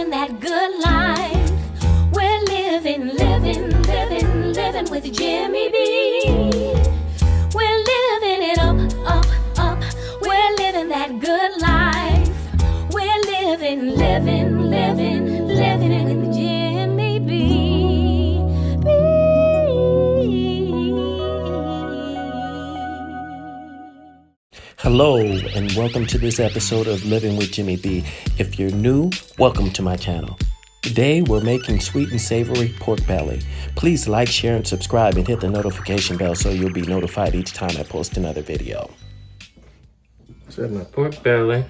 living that good life. We're living with Jimmy B. We're living it up. We're living that good life. We're living with Jimmy B. Hello and welcome to this episode of Living with Jimmy B. If you're new, welcome to my channel. Today we're making sweet and savory pork belly. Please like, share, and subscribe and hit the notification bell so you'll be notified each time I post another video. So I have my pork belly,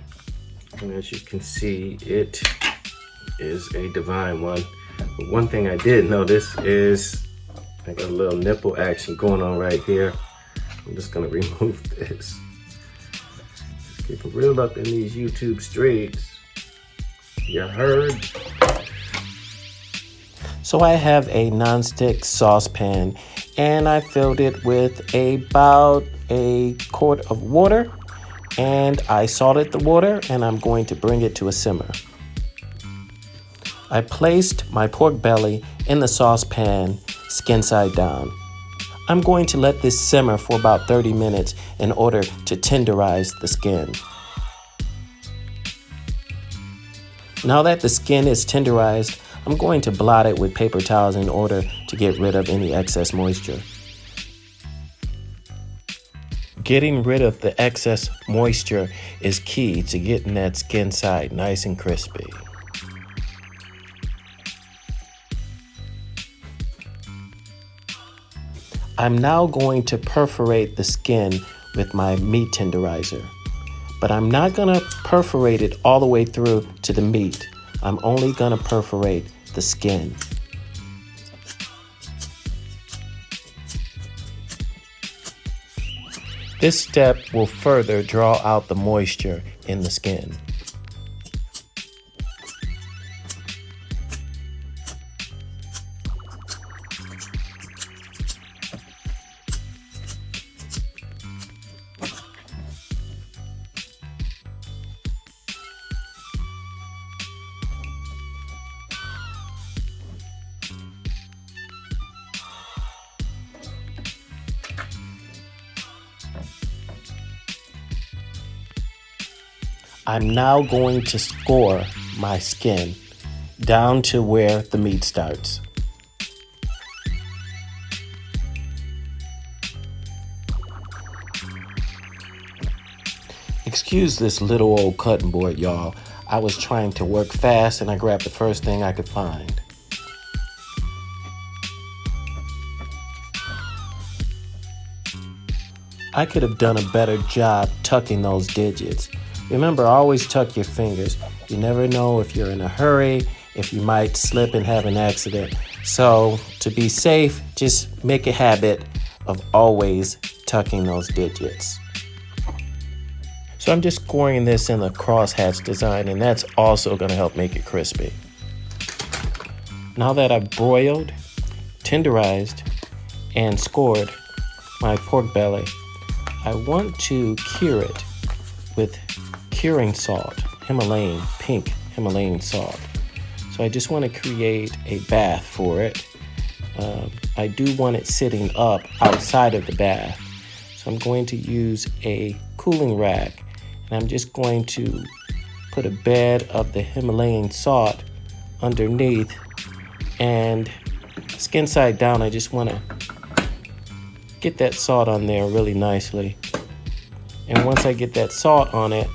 and as you can see, it is a divine one. But one thing I did notice is I got a little nipple action going on right here. I'm just gonna remove this. Keep it real up in these YouTube streets. You heard? So I have a nonstick saucepan and I filled it with about a quart of water, and I salted the water and I'm going to bring it to a simmer. I placed my pork belly in the saucepan skin side down. I'm going to let this simmer for about 30 minutes in order to tenderize the skin. Now that the skin is tenderized, I'm going to blot it with paper towels in order to get rid of any excess moisture. Getting rid of the excess moisture is key to getting that skin side nice and crispy. I'm now going to perforate the skin with my meat tenderizer, but I'm not going to perforate it all the way through to the meat. I'm only going to perforate the skin. This step will further draw out the moisture in the skin. I'm now going to score my skin down to where the meat starts. Excuse this little old cutting board, y'all. I was trying to work fast and I grabbed the first thing I could find. I could have done a better job tucking those digits. Remember, always tuck your fingers. You never know if you're in a hurry, if you might slip and have an accident. So to be safe, just make a habit of always tucking those digits. So I'm just scoring this in the crosshatch design, and that's also going to help make it crispy. Now that I've broiled, tenderized, and scored my pork belly, I want to cure it with curing salt, pink Himalayan salt. So I just want to create a bath for it. I do want it sitting up outside of the bath. So I'm going to use a cooling rack, and I'm just going to put a bed of the Himalayan salt underneath, and skin side down, I just want to get that salt on there really nicely. And once I get that salt on it,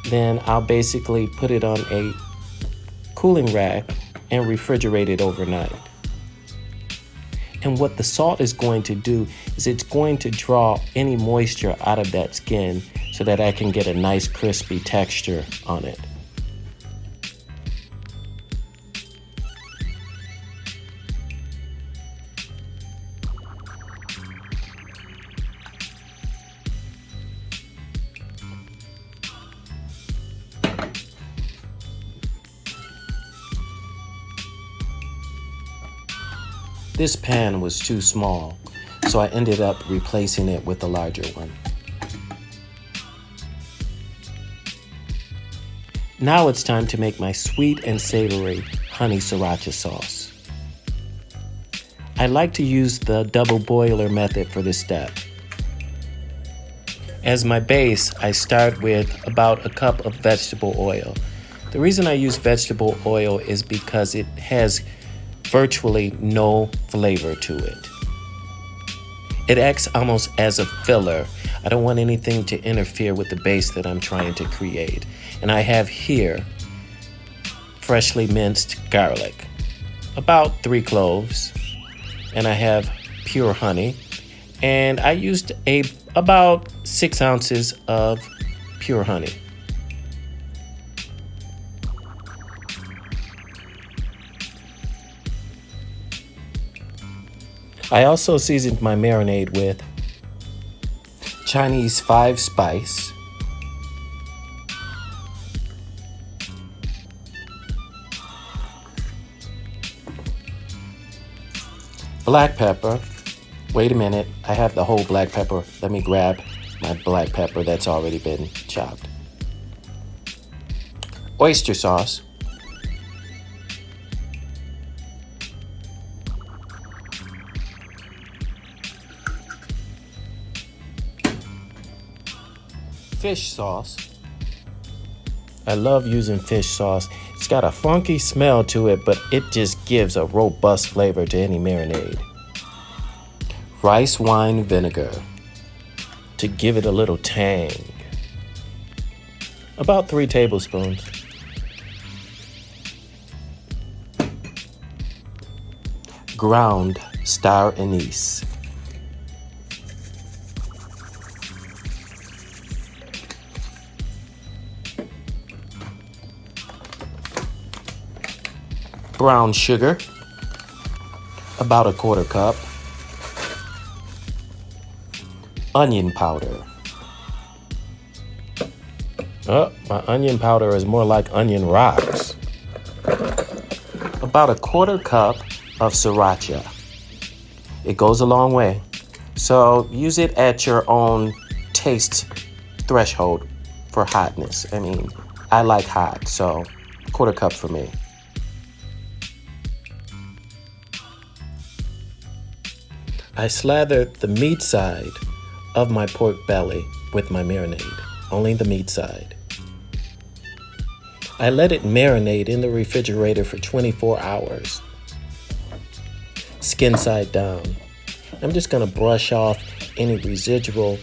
then I'll basically put it on a cooling rack and refrigerate it overnight. And what the salt is going to do is it's going to draw any moisture out of that skin so that I can get a nice crispy texture on it. This pan was too small, so I ended up replacing it with a larger one. Now it's time to make my sweet and savory honey sriracha sauce. I like to use the double boiler method for this step. As my base, I start with about a cup of vegetable oil. The reason I use vegetable oil is because it has virtually no flavor to it. It acts almost as a filler. I don't want anything to interfere with the base that I'm trying to create. And I have here freshly minced garlic, about 3 cloves, and I have pure honey, and I used about 6 ounces of pure honey. I also seasoned my marinade with Chinese 5 spice, black pepper. Wait a minute, I have the whole black pepper. Let me grab my black pepper that's already been chopped. Oyster sauce. Fish sauce. I love using fish sauce. It's got a funky smell to it, but it just gives a robust flavor to any marinade. Rice wine vinegar to give it a little tang. About 3 tablespoons. Ground star anise. Brown sugar, about a 1/4 cup. Onion powder. Oh, my onion powder is more like onion rocks. About a 1/4 cup of Siracha. It goes a long way. So use it at your own taste threshold for hotness. I mean, I like hot, so 1/4 cup for me. I slathered the meat side of my pork belly with my marinade, only the meat side. I let it marinate in the refrigerator for 24 hours, skin side down. I'm just gonna brush off any residual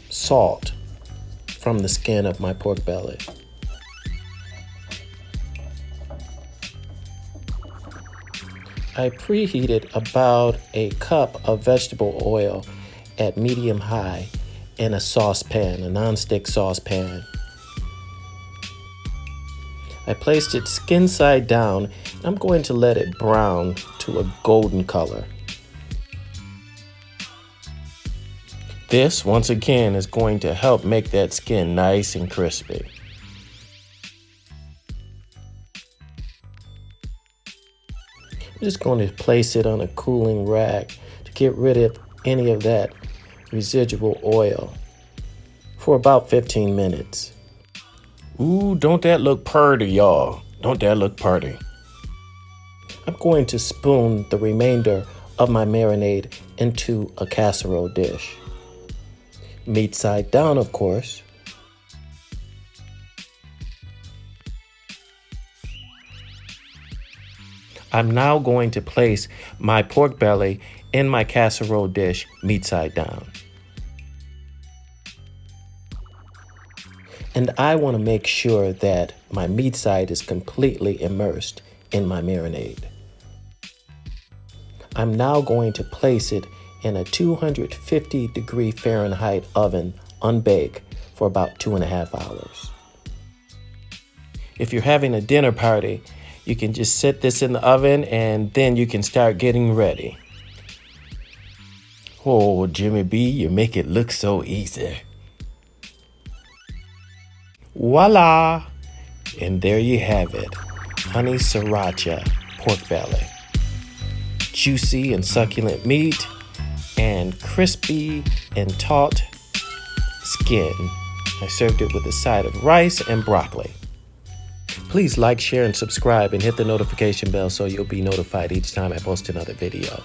salt from the skin of my pork belly. I preheated about a cup of vegetable oil at medium high in a saucepan, a nonstick saucepan. I placed it skin side down. I'm going to let it brown to a golden color. This, once again, is going to help make that skin nice and crispy. I'm just going to place it on a cooling rack to get rid of any of that residual oil for about 15 minutes. Ooh, don't that look purty, y'all? Don't that look purty? I'm going to spoon the remainder of my marinade into a casserole dish. Meat side down, of course. I'm now going to place my pork belly in my casserole dish, meat side down. And I want to make sure that my meat side is completely immersed in my marinade. I'm now going to place it in a 250-degree Fahrenheit oven, unbaked, for about 2.5 hours. If you're having a dinner party, you can just set this in the oven and then you can start getting ready. Oh, Jimmy B, you make it look so easy. Voila! And there you have it. Honey Sriracha pork belly. Juicy and succulent meat and crispy and taut skin. I served it with a side of rice and broccoli. Please like, share, and subscribe, and hit the notification bell so you'll be notified each time I post another video.